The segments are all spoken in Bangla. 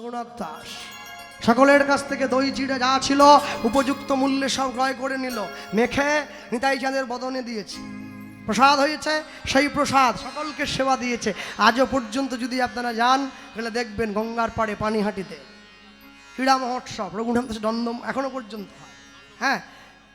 রঘুনাথ দাস সকলের কাছ থেকে দই চিড়ে যা ছিল উপযুক্ত মূল্যে সব ক্রয় করে নিল, মেখে নিতাই চাঁদের বদনে দিয়েছে। প্রসাদ হয়েছে, সেই প্রসাদ সকলকে সেবা দিয়েছে। আজও পর্যন্ত যদি আপনারা যান তাহলে দেখবেন গঙ্গার পাড়ে পানিহাটিতে ক্রীড়া মহোৎসব রঘুনাথ দাসের দণ্ড এখনো পর্যন্ত হয়। হ্যাঁ,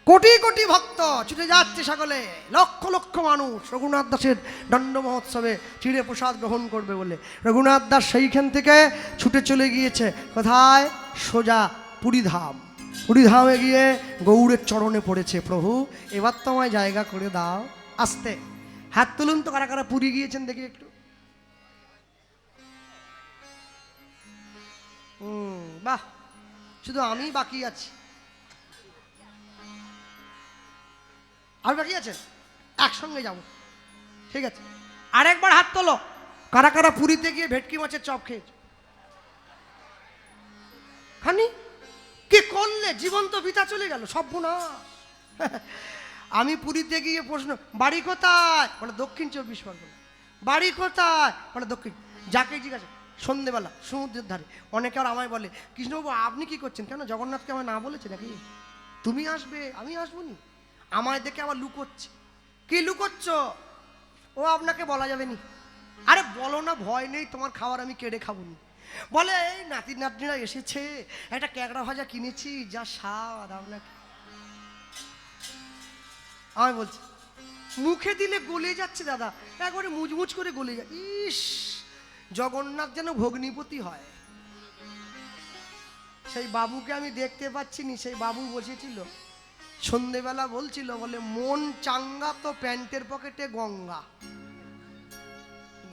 কোটি কোটি ভক্ত ছুটে যাচ্ছে, সকলে লক্ষ লক্ষ মানুষ রঘুনাথ দাসের দণ্ড মহোৎসবে চিড়ে প্রসাদ গ্রহণ করবে বলে। রঘুনাথ দাস সেইখান থেকে ছুটে চলে গিয়েছে কোথায়? সোজা পুরীধাম। পুরীধামে গিয়ে গৌড়ের চরণে পড়েছে, প্রভু এবার তো আমায় জায়গা করে দাও। আস্তে হাত তুলুন তো, কারা কারা পুরী গিয়েছেন দেখি একটু। বাহ, শুধু আমি বাকি আছি। আর বাকি আছেন? একসঙ্গে যাব, ঠিক আছে। আরেকবার হাত তোলো, কারা কারা পুরীতে গিয়ে ভেটকি মাছের চপ খেয়েছে? খানি? কি করলে? জীবন তো বিতা চলে গেল, সব না। আমি পুরীতে গিয়ে প্রশ্ন, বাড়ি কোথায়? বলে দক্ষিণ 24 পরগনা। বাড়ি কোথায়? বলে দক্ষিণ। যাকে জিজ্ঞাসা সন্ধ্যেবেলা সমুদ্রের ধারে। অনেকে আর আমায় বলে, কৃষ্ণবাবু আপনি কি করছেন? কেন, জগন্নাথকে আমায় না বলেছে নাকি? তুমি আসবে, আমি আসবো নি? আমায় দেখে আবার লুকোচ্ছে। কি লুকোচ্ছ? ও আপনাকে বলা যাবে নি। আরে বলো না, ভয় নেই, তোমার খাবার আমি কেড়ে খাবো নি। বলে এই নাতি নাতনিরা এসেছে, একটা ক্যাকড়া ভাজা কিনেছি, যা স্বাদ আপনাকে। আমি বলছি মুখে দিলে গলে যাচ্ছে দাদা, একবারে মুচমুচ করে গলে যায়। ইস, জগন্নাথ যেন ভগ্নিপতি হয়। সেই বাবুকে আমি দেখতে পাচ্ছি নি। সেই বাবু বসেছিল সন্ধেবেলা, বলছিল বলে মন চাঙ্গা তো প্যান্টের পকেটে গঙ্গা।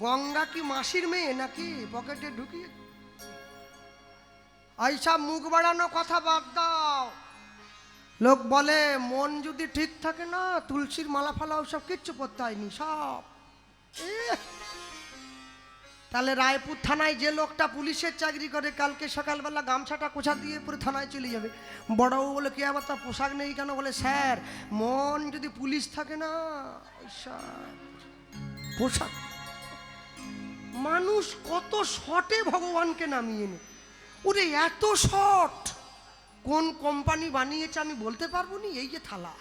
গঙ্গা কি মাসির মেয়ে নাকি পকেটে ঢুকিয়ে? এইসব মুখ বাড়ানো কথা বাদ দাও। লোক বলে মন যদি ঠিক থাকে না, তুলসীর মালা ফালা সব কিচ্ছু করতে হয়নি সব। তাহলে রায়পুর থানায় যে লোকটা পুলিশের চাকরি করে, কালকে সকালবেলা গামছাটা কোছা দিয়ে পুরো থানায় চলে যাবে। বড়বাবু বলে কি আবার তার পোশাক নেই কেন? বলে স্যার মন যদি পুলিশ থাকে না, পোশাক। মানুষ কত শর্টে ভগবানকে নামিয়ে নে। ওরে এত শর্ট কোন কোম্পানি বানিয়েছে আমি বলতে পারবো নি। এই যে থালা,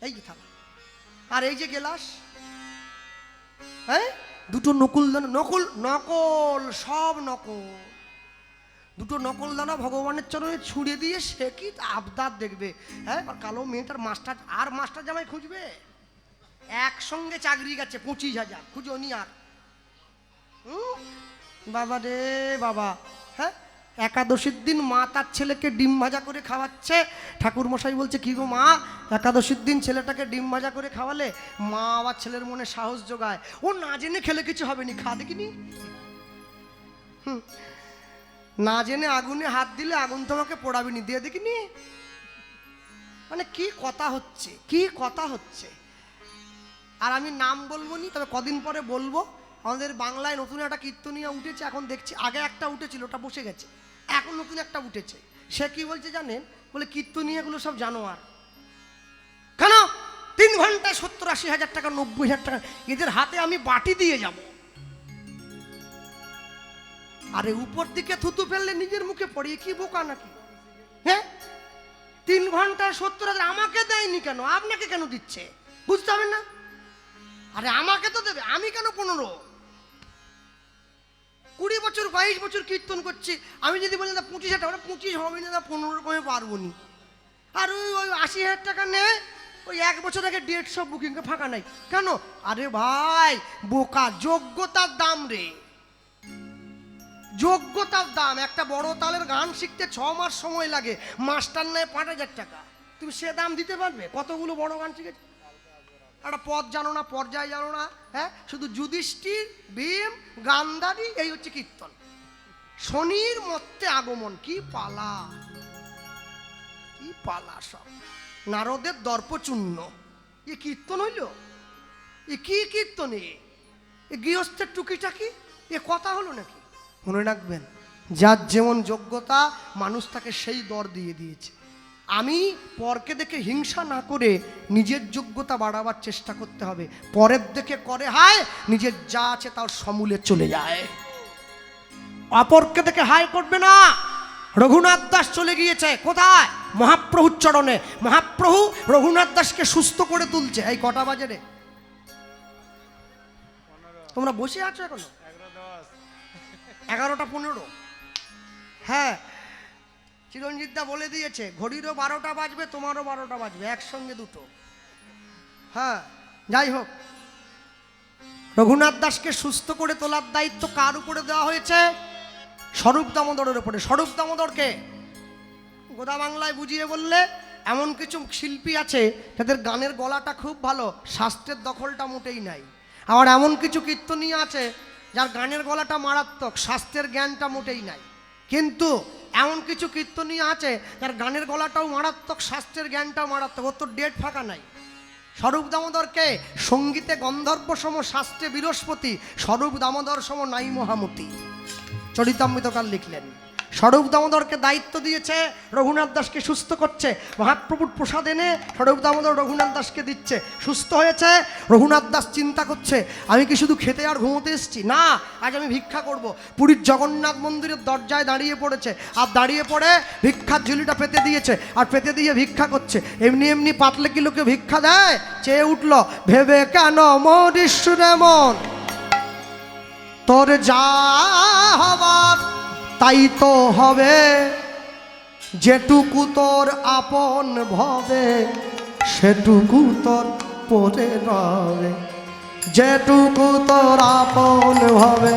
এই যে থালা, আর এই যে গেলাস, হ্যাঁ দুটো নকুল দানা, নকল নকল সব নকল। দুটো নকল দানা ভগবানের চরণে ছুঁড়ে দিয়ে সে কি আবদার দেখবে। হ্যাঁ, কালো মেয়েটার মাস্টার আর মাস্টার জামাই খুঁজবে। একসঙ্গে চাকরি গেছে 25,000, খুঁজো নি আর। বাবা রে বাবা। হ্যাঁ, একাদশীর দিন মা তার ছেলেকে ডিম ভাজা করে খাওয়াচ্ছে। ঠাকুর মশাই বলছে কি গো মা, একাদশীর দিন ছেলেটাকে ডিম ভাজা করে খাওয়ালে? মা আবার ছেলের মনে সাহস যোগায়, ও না জেনে খেলে কিছু হবে নি, খা দেখিনি। না জেনে আগুনে হাত দিলে আগুন তোমাকে পোড়াবে নি, দিয়ে দেখিনি। মানে কি কথা হচ্ছে, কি কথা হচ্ছে। আর আমি নাম বলবো নি, তবে কদিন পরে বলবো। আমাদের বাংলায় নতুন একটা কীর্তনীয়া উঠেছে, এখন দেখছি। আগে একটা উঠেছিল, ওটা বসে গেছে, এখন নতুন একটা উঠেছে। সে কি বলছে জানেন? বলে কীর্তনীয়াগুলো সব জানোয়ার। কেন? 3 ঘন্টায় 70-80 হাজার টাকা, 90,000 টাকা এদের হাতে আমি বাটি দিয়ে যাব। আরে উপর দিকে থুতু ফেললে নিজের মুখে পড়িয়ে কি বোকা নাকি? হ্যাঁ, 3 ঘন্টায় 70,000 আমাকে দেয়নি কেন, আপনাকে কেন দিচ্ছে? বুঝতে হবে না? আরে আমাকে তো দেবে, আমি কেন 15? 20 বছর 22 বছর কীর্তন করছি। আমি যদি বলি না 25,000 টাকা, 25 হবে না, 15 কমে পারবো নি। আর ওই 80,000 টাকা নেয়, ওই 1 বছর আগে 150 বুকিং ফাঁকা নাই কেন? আরে ভাই বোকা, যোগ্যতার দাম রে, যোগ্যতার দাম। একটা বড় তালের গান শিখতে 6 মাস সময় লাগে, মাস্টার নেয় 5,000 টাকা। তুমি সে দাম দিতে পারবে? কতগুলো বড় গান শিখেছে, একটা পদ জানো না, পর্যায় জানো না। হ্যাঁ, শুধু যুধিষ্ঠির, ভীম, গান্ধারী, এই হচ্ছে কীর্তন। শনির মধ্যে আগমন, কি পালা, কি পালা সব। নারদের দর্পচূর্ণ, এ কীর্তন হইল? এ কি কীর্তন? এ গৃহস্থের টুকিটাকি, এ কথা হলো নাকি? মনে রাখবেন, যার যেমন যোগ্যতা মানুষ তাকে সেই দর দিয়ে দিয়েছে। আমি পরকে দেখে হিংসা না করে নিজের যোগ্যতা বাড়াবার চেষ্টা করতে হবে। পরের দেখে করে হায়, নিজের যা আছে তার সমূলে চলে যায়। অপরকে দেখে হাই করবে না। রঘুনাথ দাস চলে গিয়েছে কোথায়? মহাপ্রভুর চরণে। মহাপ্রভু রঘুনাথ দাসকে সুস্থ করে তুলছে। এই কটা বাজে রে? তোমরা বসে আছো এখনো? 11:15। হ্যাঁ, চিরঞ্জিত দা বলে দিয়েছে ঘড়িরও 12টা বাজবে, তোমারও 12টা বাজবে, একসঙ্গে দুটো। হ্যাঁ, যাই হোক, রঘুনাথ দাসকে সুস্থ করে তোলার দায়িত্ব কার উপরে দেওয়া হয়েছে? স্বরূপ দামোদরের উপরে। স্বরূপ দামোদরকে গোদা বাংলায় বুঝিয়ে বললে, এমন কিছু শিল্পী আছে যাদের গানের গলাটা খুব ভালো, শাস্ত্রের দখলটা মোটেই নাই। আবার এমন কিছু কীর্তনীয় আছে যার গানের গলাটা মারাত্মক, শাস্ত্রের জ্ঞানটা মোটেই নাই। কিন্তু এমন কিছু কীর্তনীয় আছে যার গানের গলাটাও মারাত্মক, শাস্ত্রের জ্ঞানটাও মারাত্মক, ওর তো ডেট ফাঁকা নাই। স্বরূপ দামোদরকে সঙ্গীতে গন্ধর্ব সম, শাস্ত্রে বৃহস্পতি, স্বরূপ দামোদর সম নাই মহামতি, চরিতামৃতকার লিখলেন। স্বরূপ দামোদরকে দায়িত্ব দিয়েছে, রঘুনাথ দাসকে সুস্থ করছে। মহাপ্রভুর প্রসাদ এনে স্বরূপ দামোদর রঘুনাথ দাসকে দিচ্ছে। সুস্থ হয়েছে। রঘুনাথ দাস চিন্তা করছে, আমি কি শুধু খেতে আর ঘুমোতে এসেছি? না, আজ আমি ভিক্ষা করব। পুরীর জগন্নাথ মন্দিরের দরজায় দাঁড়িয়ে পড়েছে, আর দাঁড়িয়ে পড়ে ভিক্ষার ঝুলিটা পেতে দিয়েছে, আর পেতে দিয়ে ভিক্ষা করছে। এমনি এমনি পাতলে কি লোকে ভিক্ষা দেয়? চেয়ে উঠল, ভেবে কেন মরিস রে মন, তোর যা হবার তাই তো হবে, যেটুকু তোর আপন ভবে সেটুকু তোর পরে রবে, যেটুকু তোর আপন ভবে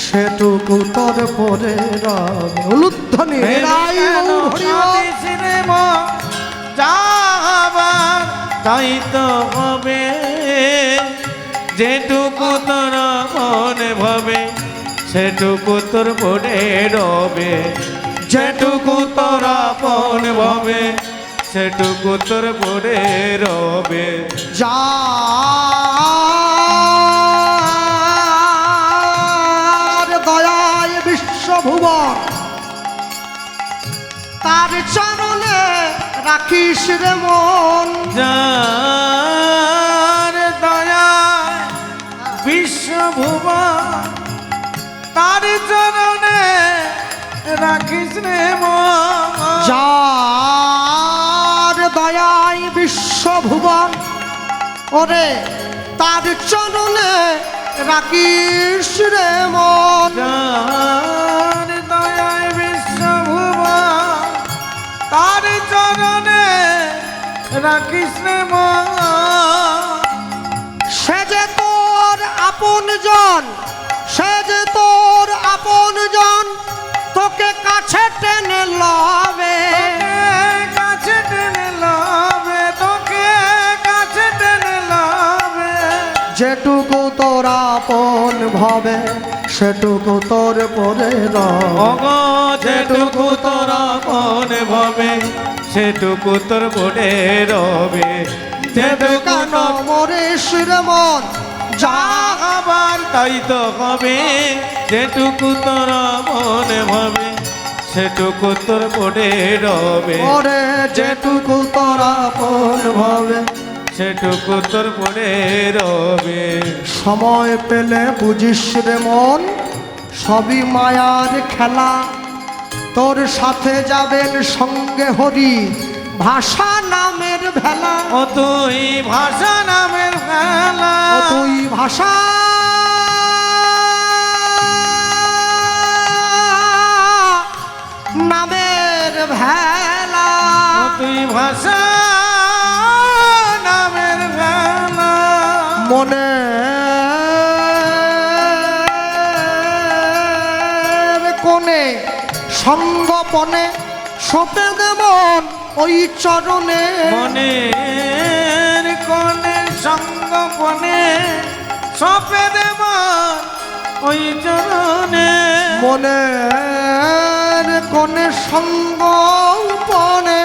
সেটুকু তোর পরে রবে। উলুধ্বনি তাই তো হবে, যেটুকু তোর আপন ভবে সেটুকু তোর পরে রবে, যেটুকু তোর আপন ভবে সেটুকু তোর পরে রবে। যার দয়ায় বিশ্বভুবন, তার চরণে রাখিস রে মন, যার দয়ায় বিশ্বভুবন, তার চরণে রাখিস রে মন। যার দয়ায় বিশ্বভুবন, ওরে তার চরণে রাখিস রে মন। যার দয়ায় বিশ্বভুবন, তার চরণে রাখিস রে মন। সে যে তোর আপন জন, সে যে তোর আপন জন, তোকে কাছে টেনে লবে, কাছে টেনে লবে, তোকে কাছে টেনে লবে, যেটুকু তোর আপন ভবে সেটুকু তোর পরে রবে, যেটুকু তোর আপন ভবে সেটুকু তোর পরে রবে। যেটুকু মরিস রে মন, যা আবার তাই তো হবে, যেটুকু তোর মনে ভাবে সেটুকু তোর পড়ে রবে, ওরে যেটুকু তোর আপন ভবে সেটুকু তোর পড়ে রবে। সময় পেলে বুঝিস রে মন, সবই মায়ার খেলা, তোর সাথে যাবেন সঙ্গে হরি, ভাষা নামের ভেলা। ও তুই ভাষা নামের ভেলা, ও তুই ভাষা নামের ভেলা, ও তুই ভাষা নামের ভেলা। মনে কোনে সঙ্গপনে সপে দেমন ওই চরণে, মনের কোণে সঙ্গপনে সপে দেব ওই চরণে, মনের কোনে সঙ্গপনে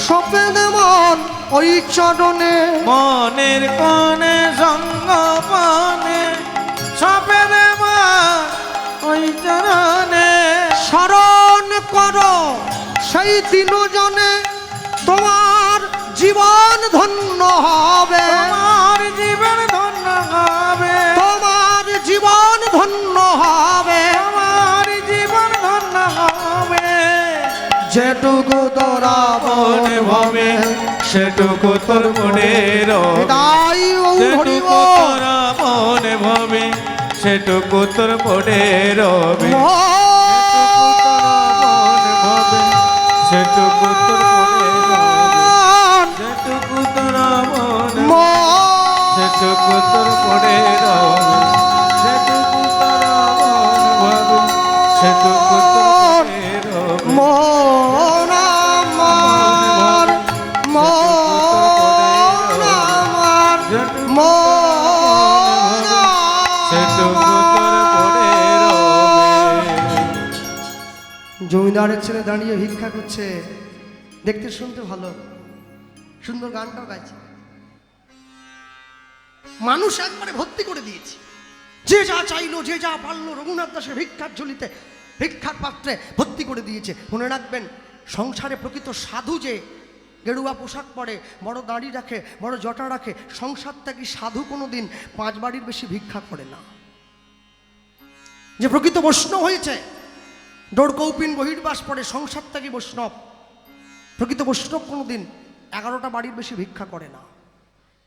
সপে দেমন ওই চরণে, মনের কোণে সঙ্গপনে সপে দেব ওই চরণে। স্মরণ করো সেই দিনজনে, তোমার জীবন ধন্য হবে, তোমার জীবন ধন্য হবে, তোমার জীবন ধন্য হবে, যেটুকু তোরা মনে ভাবে সেটুকু তোর মনে রবে তাই যেটুকু তোরা মনে ভাবে সেটুকু তোর মনে রবে সেটুকু তোর মনে রবে যেটুকু তোরা মনে সেটুকু তোর মনে রবে যেটুকু তোরা মনে ভাবে সেটুকু তোর মনে রবে মন আমার মন আমার মন সেটুকু তোর মনে রবে। জমিদারের ছেলে দাঁড়িয়ে ভিক্ষা করছে, দেখতে শুনতে ভালো, সুন্দর গানটাও গাইছে, মানুষ একবারে ভর্তি করে দিয়েছে। যে যা চাইলো যে যা পারলো রঘুনাথ দাসের ভিক্ষার ঝুলিতে ভিক্ষার পাত্রে ভর্তি করে দিয়েছে। মনে রাখবেন, সংসারে প্রকৃত সাধু যে গেরুয়া পোশাক পরে, বড় দাড়ি রাখে, বড় জটা রাখে, সংসার থেকে সাধু কোনো দিন 5 বাড়ির বেশি ভিক্ষা করে না। যে প্রকৃত বৈষ্ণব হয়েছে, ডোর কৌপিন বহির্বাস পড়ে, সংসার থেকে বৈষ্ণব, প্রকৃত বৈষ্ণব কোনো দিন 11টা বাড়ির বেশি ভিক্ষা করে না।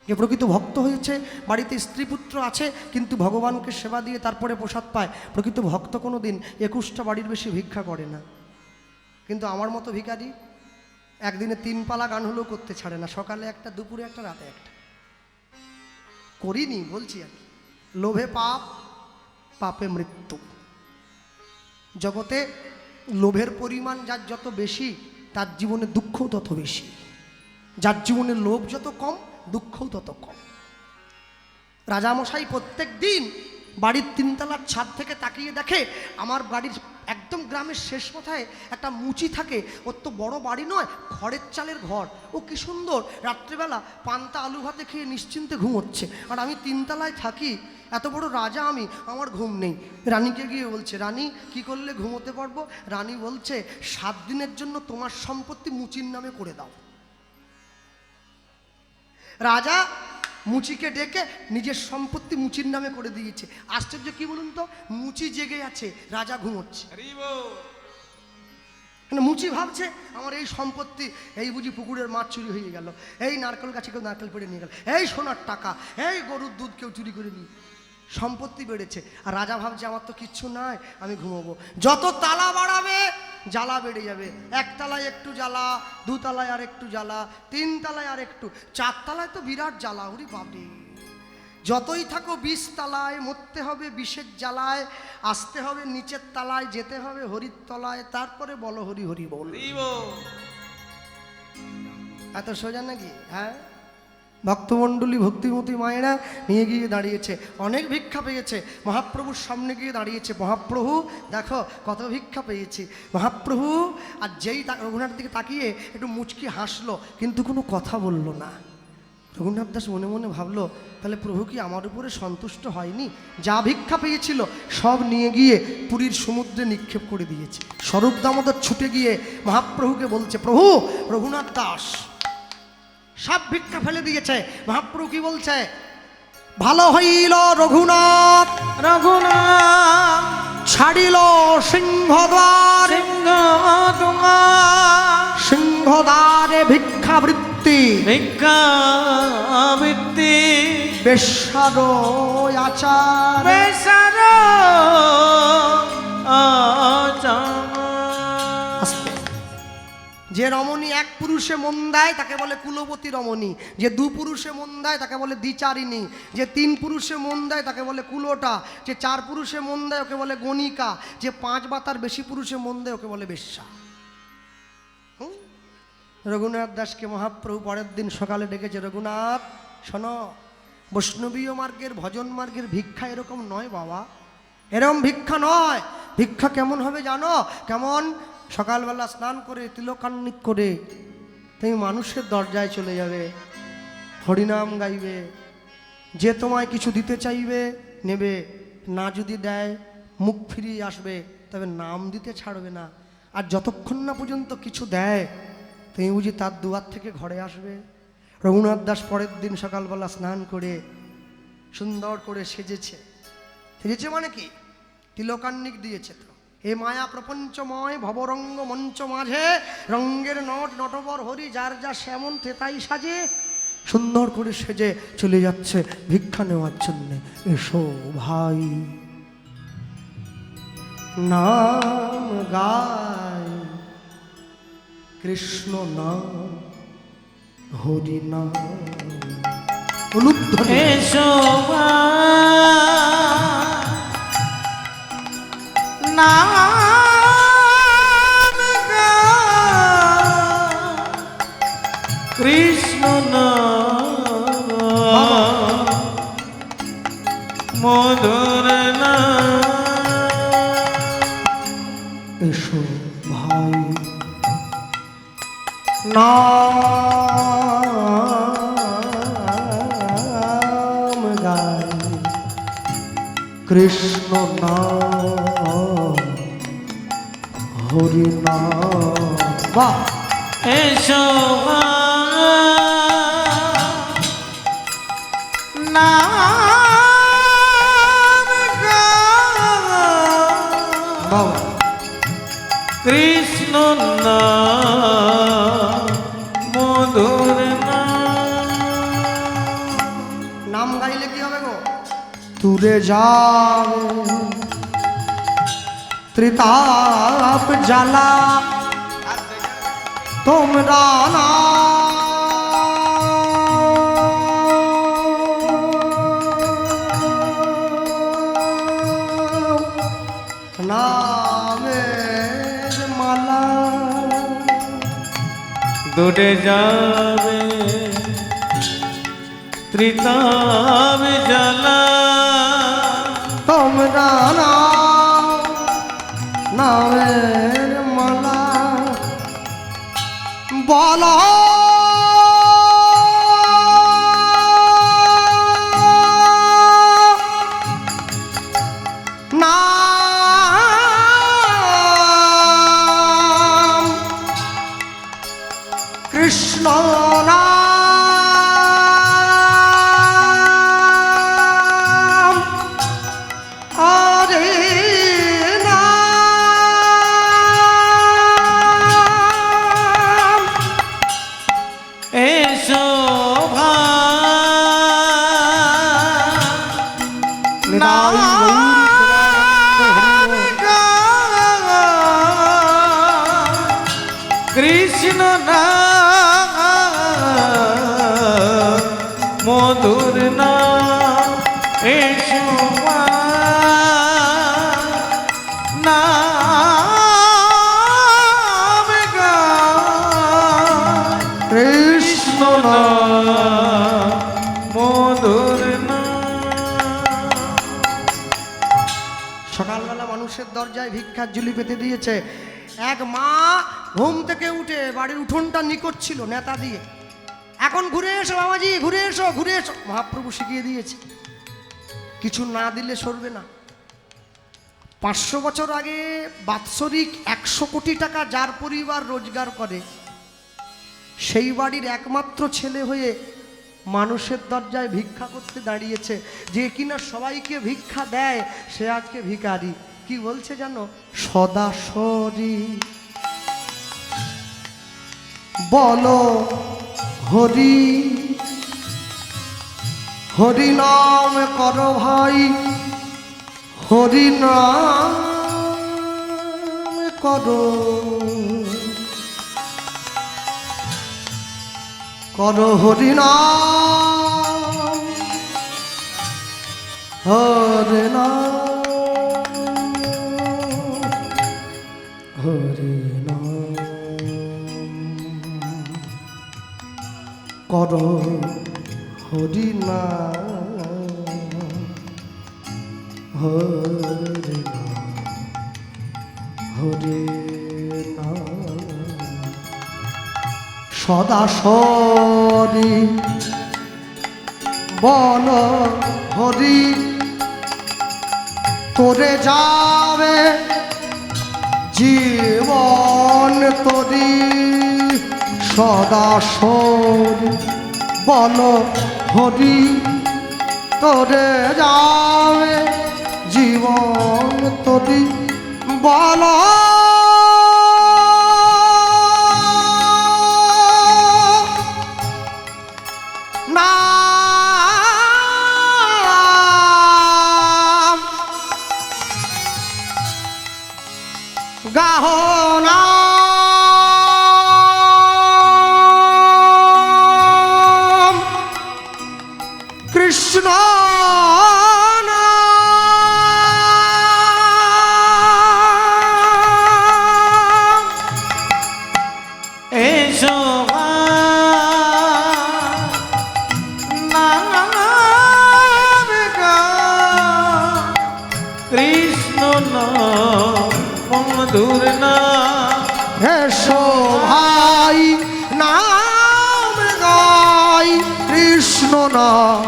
যে প্রকৃত ভক্ত হয়েছে, বাড়িতে স্ত্রী পুত্র আছে কিন্তু ভগবানকে সেবা দিয়ে তারপরে প্রসাদ পায়, প্রকৃত ভক্ত কোনো দিন 21টা বাড়ির বেশি ভিক্ষা করে না। কিন্তু আমার মতো ভিখারি একদিনে 3 পালা গান হলেও করতে ছাড়ে না, সকালে একটা, দুপুরে একটা, রাতে একটা। করিনি বলছি আর কি। লোভে পাপ, পাপে মৃত্যু। জগতে লোভের পরিমাণ যার যত বেশি, তার জীবনে দুঃখও তত বেশি। যার জীবনে লোভ যত কম, দুঃখও তত কম। রাজামশাই প্রত্যেক দিন বাড়ির 3 তলার ছাদ থেকে তাকিয়ে দেখে, আমার বাড়ির একদম গ্রামের শেষ মাথায় একটা মুচি থাকে, ওর তো বড় বাড়ি নয়, খড়ের চালের ঘর, ও কি সুন্দর রাত্রিবেলা পান্তা আলু ভাতে খেয়ে নিশ্চিন্তে ঘুমোচ্ছে। আর আমি 3 তলায় থাকি, এত বড় রাজা আমি, আমার ঘুম নেই। রানীকে গিয়ে বলছে, রানী কি করলে ঘুমোতে পারবো? রানী বলছে, 7 দিনের জন্য তোমার সম্পত্তি মুচির নামে করে দাও। রাজা মুচিকে ডেকে নিজের সম্পত্তি মুচির নামে করে দিয়েছে। আশ্চর্য কি বলুন তো, মুচি জেগে আছে, রাজা ঘুমোচ্ছে। মুচি ভাবছে, আমার এই সম্পত্তি, এই বুঝি পুকুরের মাছ চুরি হয়ে গেল, এই নারকেল গাছে কেউ নারকেল পেড়ে নিয়ে গেল, এই সোনার টাকা, এই গরুর দুধ কেউ চুরি করে নিয়ে, সম্পত্তি বেড়েছে। আর রাজা ভাবছে, আমার তো কিচ্ছু নাই, আমি ঘুমোবো। যত তালা বাড়াবে জ্বালা বেড়ে যাবে। 1 তলায় একটু জ্বালা, 2 তলায় আর একটু জ্বালা, 3 তলায় আর একটু, 4 তলায় তো বিরাট জ্বালা। ওরে বাপরে, যতই থাকো 20 তলায়, মরতে হবে বিষের জ্বালায়, আসতে হবে নিচের তলায়, যেতে হবে হরির তলায়, তারপরে বলো হরি হরি বল। এত সোজা নাকি? হ্যাঁ, ভক্তমণ্ডলী ভক্তিমতী মায়েরা নিয়ে গিয়ে দাঁড়িয়েছে, অনেক ভিক্ষা পেয়েছে, মহাপ্রভুর সামনে গিয়ে দাঁড়িয়েছে। মহাপ্রভু দেখো কত ভিক্ষা পেয়েছি। মহাপ্রভু আর যেই রঘুনাথের দিকে তাকিয়ে একটু মুচকি হাসলো, কিন্তু কোনো কথা বলল না। রঘুনাথ দাস মনে মনে ভাবলো, তাহলে প্রভু কি আমার উপরে সন্তুষ্ট হয়নি? যা ভিক্ষা পেয়েছিল সব নিয়ে গিয়ে পুরীর সমুদ্রে নিক্ষেপ করে দিয়েছে। স্বরূপ দামোদর ছুটে গিয়ে মহাপ্রভুকে বলছে, প্রভু রঘুনাথ দাস সব ভিক্ষা ফেলে দিয়েছে। মহাপ্রভু কি বলছে, ভালো হইল রঘুনাথ রঘুনাথ ছাড়িল সিংহদ্বার, সিংহদ্বারে ভিক্ষাবৃত্তি, ভিক্ষাবৃত্তি বেশ্যার আচার, বেচার আচার। যে রমণী 1 পুরুষে মন দেয় তাকে বলে কুলবতী রমণী, যে 2 পুরুষে মন দেয় তাকে বলে দ্বিচারিণী, যে 3 পুরুষে মন দেয় তাকে বলে কুলোটা, যে 4 পুরুষে মন দেয় ওকে বলে গণিকা, যে 5 বা তার বেশি পুরুষে মন দেয় ওকে বলে বেশ্যা। রঘুনাথ দাসকে মহাপ্রভু পরের দিন সকালে ডেকেছে, রঘুনাথ শোনো, বৈষ্ণবীয় মার্গের ভজন মার্গের ভিক্ষা এরকম নয় বাবা, এরকম ভিক্ষা নয়। ভিক্ষা কেমন হবে জানো? কেমন? সকালবেলা স্নান করে তিলকান্বিত করে তুমি মানুষের দরজায় চলে যাবে, হরিনাম গাইবে, যে তোমায় কিছু দিতে চাইবে নেবে, না যদি দেয় মুখ ফিরিয়ে আসবে, তবে নাম দিতে ছাড়বে না। আর যতক্ষণ না পর্যন্ত কিছু দেয় তুমি বুঝি তার দুয়ার থেকে ঘরে আসবে। রঘুনাথ দাস পরের দিন সকালবেলা স্নান করে সুন্দর করে সেজেছে। সেজেছে মানে কি? তিলকান্নিক দিয়েছে তো, এ মায়া প্রপঞ্চময় ভবরঙ্গ মঞ্চ মাঝে রঙ্গের নট নটবর হরি যার যা শ্যামন তেতাই সাজে সুন্দর করে সেজে চলে যাচ্ছে ভিক্ষা নেওয়ার জন্য। এসো ভাই নাম গায়, কৃষ্ণ নাম হরি নাম। অনুধ্বনি এসো নাম কৃষ্ণ নাম মধুর নাম। এসো ভাই নাম গায়, কৃষ্ণ নাম হরি নাম। বাহ! এসো নাম বাহ! কৃষ্ণ নাম মধুর নাম। নাম গাইলে কি হবে গো? তুরে যাবে ত্রিতাপ জ্বালা তোমরা না নামের মালা দূরে যাবে ত্রিতাপ জ্বালা তোমরা না নামের মালা বলো নাম কৃষ্ণ নাম হরে নাম। এসো নিতাই কৃষ্ণ নাম মধুর নাম। এসো নাম কৃষ্ণ নাম মধুর নাম। সকালবেলা মানুষের দরজায় ভিক্ষার ঝুলি পেতে দিয়েছে। এক মা ঘুম থেকে উঠে বাড়ির উঠোনটা নিকট ছিল নেতা দিয়ে, এখন ঘুরে এসো বাবাজি, ঘুরে এসো ঘুরে এসো। মহাপ্রভু শিখিয়ে দিয়েছে কিছু না দিলে সরবে না। 500 বছর আগে বাৎসরিক 100 কোটি টাকা যার পরিবার রোজগার করে, সেই বাড়ির একমাত্র ছেলে হয়ে মানুষের দরজায় ভিক্ষা করতে দাঁড়িয়েছে। যে কিনা সবাইকে ভিক্ষা দেয় সে আজকে ভিখারি। কি বলছে জানো? সদাসরি বলো হরি হরি নাম করো ভাই, হরি নাম করো করো হরি নাম হরি নাম হরি নাম করো হরি নাম হরি নাম হরি নাম সদাসরি বল হরি তোরে যাবে জীবন তোরি। সদাসরি বল হরি তোরে যাবে জীবন তোরি। বলো না গাহো না কৃষ্ণ এসো নাম কৃষ্ণ মধুর নাম হেসো ভাই নাম গাই কৃষ্ণ নাম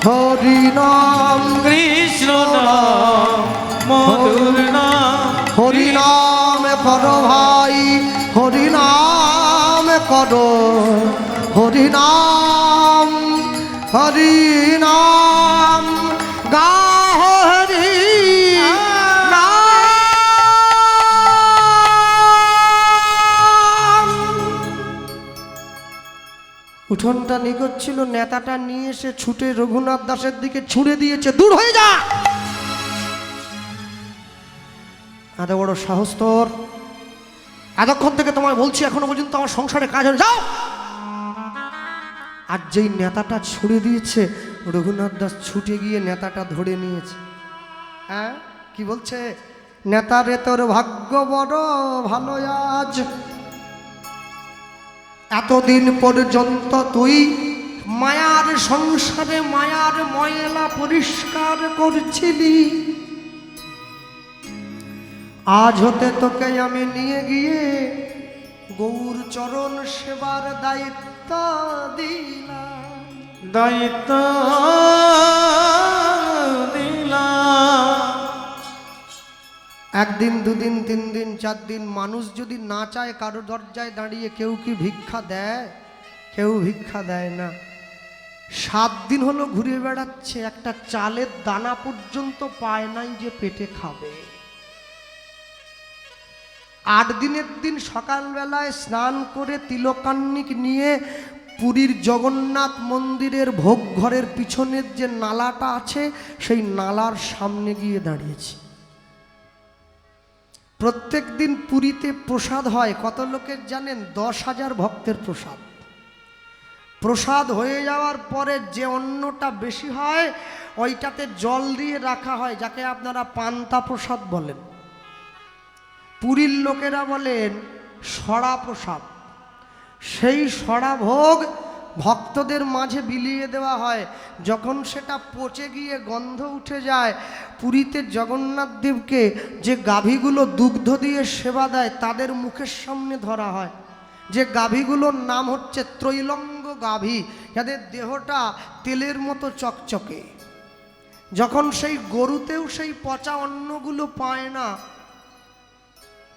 হরি নাম কৃষ্ণ নাম মধুর নাম হরি নাম করো ভাই হরি নাম করো হরি নাম গাও হরি নাম। উঠোনটা নিকট ছিল, নেতাটা নিয়ে এসে ছুটে রঘুনাথ দাসের দিকে ছুঁড়ে দিয়েছে, দূর হয়ে যা। এত বড় সাহস তোর! এতক্ষণ থেকে তোমায় বলছি, এখনো পর্যন্ত আমার সংসারে কাজ হয়ে যাও। আর যেই নেতাটা ছুঁড়ে দিয়েছে, রঘুনাথ দাস ছুটে গিয়ে নেতাটা ধরে নিয়েছে। হ্যাঁ, কি বলছে? নেতারে তোর ভাগ্য বড় ভালো আজ, এতদিন পর্যন্ত তুই মায়ার সংসারে মায়ার ময়লা পরিষ্কার করছিলি, আজ হতে তোকে আমি নিয়ে গিয়ে গৌর চরণ সেবার দায়িত্ব দিলাম। দায়িত্ব দিলাম। একদিন, দুদিন, 3 দিন, 4 দিন মানুষ যদি না চায় কারো দরজায় দাঁড়িয়ে, কেউ কি ভিক্ষা দেয়? কেউ ভিক্ষা দেয় না। 7 দিন হলো ঘুরে বেড়াচ্ছে, একটা চালের দানা পর্যন্ত পায় নাই যে পেটে খাবে। 8 দিনের দিন সকালবেলায় স্নান করে তিলকান্নিক নিয়ে পুরীর জগন্নাথ মন্দিরের ভোগ ঘরের পিছনের যে নালাটা আছে, সেই নালার সামনে গিয়ে দাঁড়িয়েছে। প্রত্যেক দিন পুরীতে প্রসাদ হয়, কত লোকের জানেন? 10,000 ভক্তের প্রসাদ। প্রসাদ হয়ে যাওয়ার পরে যে অন্নটা বেশি হয়, ওইটাতে জল দিয়ে রাখা হয়, যাকে আপনারা পান্তা প্রসাদ বলেন। পুরীর লোকেরা বলেন সড়া প্রসাদ। সেই সড়া ভোগ ভক্তদের মাঝে বিলিয়ে দেওয়া হয়। যখন সেটা পচে গিয়ে গন্ধ উঠে যায়, পুরীতে জগন্নাথ দেবকে যে গাভীগুলো দুগ্ধ দিয়ে সেবা দেয়, তাদের মুখের সামনে ধরা হয়। যে গাভীগুলোর নাম হচ্ছে ত্রৈলঙ্গ গাভী, যাদের দেহটা তেলের মতো চকচকে। যখন সেই গরুতেও সেই পচা অন্নগুলো পায় না,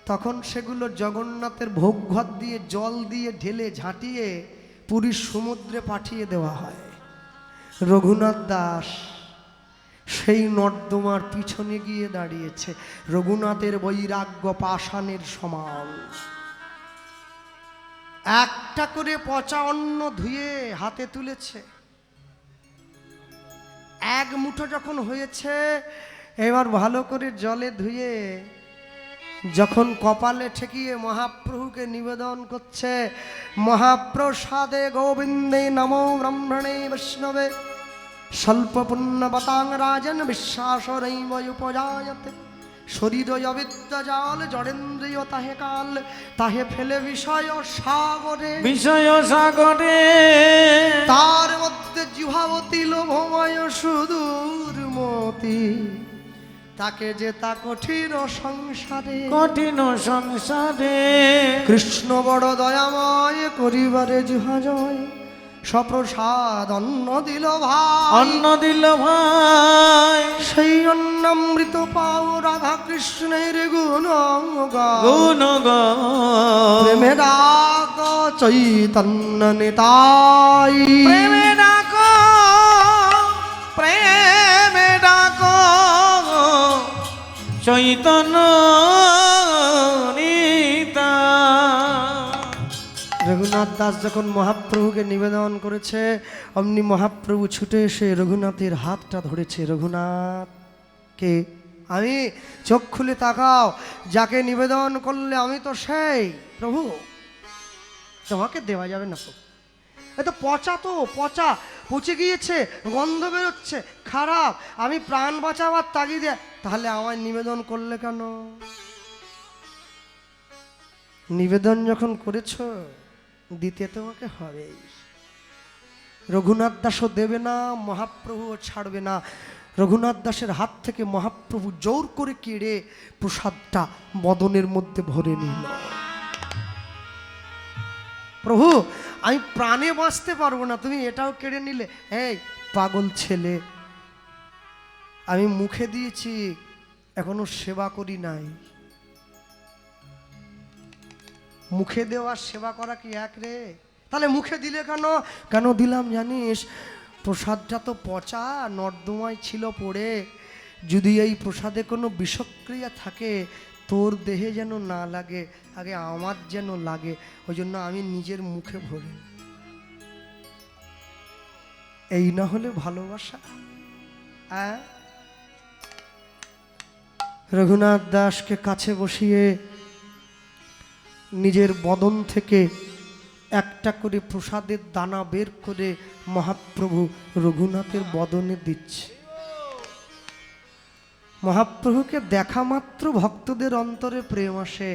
তখন সেগুলো জগন্নাথের ভোগঘর দিয়ে জল দিয়ে ঢেলে ঝাঁটিয়ে পুরীর সমুদ্রে পাঠিয়ে দেওয়া হয়। রঘুনাথ দাস সেই নর্দমার পিছনে গিয়ে দাঁড়িয়েছে, রঘুনাথের বৈরাগ্য পাষাণের সমান। একটা করে পচা অন্ন ধুয়ে হাতে তুলেছে। 1 মুঠো যখন হয়েছে, এবার ভালো করে জলে ধুয়ে যখন কপালে ঠেকিয়ে মহাপ্রভুকে নিবেদন করছে, মহাপ্রসাদে গোবিন্দে নমো ব্রহ্মণে বৈষ্ণবে স্বল্প পুণ্যবতাং রাজন বিশ্বাসরৈব উপজায়তে শরীর অবিদ্যা জাল জড়েন্দ্রিয় তাহে কাল তাহে ফেলে বিষয় সাগরে তার মধ্যে জিহাবতী লোভময় সুদূর মতি, তাকে যে তা কঠিন সংসারে কৃষ্ণ বড় দয়াময় করিবারে জিহা জয়, সপ্রসাদ অন্ন দিল ভাই সেই অন্নামৃত পাও রাধা কৃষ্ণের গুণ প্রেমে ডাক চৈতন্য নিতাই, প্রেমে ডাক চৈতন্য রঘুনাথ দাস যখন মহাপ্রভুকে নিবেদন করেছে, অমনি মহাপ্রভু ছুটে এসে রঘুনাথের হাতটা ধরেছে। রঘুনাথ কে? আমি। চোখ খুলে তাকাও, যাকে নিবেদন করলে আমি তো সেই। প্রভু তোমাকে দেওয়া যাবে না প্রভু, এ তো পচা, তো পচা, পচে গিয়েছে, গন্ধ বেরোচ্ছে, খারাপ। আমি প্রাণ বাঁচাবার তাগিদে, তাহলে আমায় নিবেদন করলে কেন? নিবেদন যখন করেছ, দিতে তোমাকে হবে। রঘুনাথ দাসও দেবে না, মহাপ্রভুও ছাড়বে না। রঘুনাথ দাসের হাত থেকে মহাপ্রভু জোর করে কেড়ে প্রসাদটা বদনের মধ্যে ভরে নিল। প্রভু আমি প্রাণে বাঁচতে পারবো না, তুমি এটাও কেড়ে নিলে। এই পাগল ছেলে, আমি মুখে দিয়েছি, এখনো সেবা করি নাই। মুখে দেওয়া সেবা করা কি এক রে? তাহলে মুখে দিলে কেন? কেন দিলাম জানিস? প্রসাদটা তো পচা, নর্দমায় ছিল পড়ে। যদি এই প্রসাদে কোনো বিষক্রিয়া থাকে, তোর দেহে যেন না লাগে, আগে আমার যেন লাগে, ওই জন্য আমি নিজের মুখে ভরি। এই না হলে ভালোবাসা? রঘুনাথ দাসকে কাছে বসিয়ে নিজের বদন থেকে একটা করে প্রসাদের দানা বের করে মহাপ্রভু রঘুনাথের বদনে দিচ্ছে। মহাপ্রভুকে দেখা মাত্র ভক্তদের অন্তরে প্রেম আসে,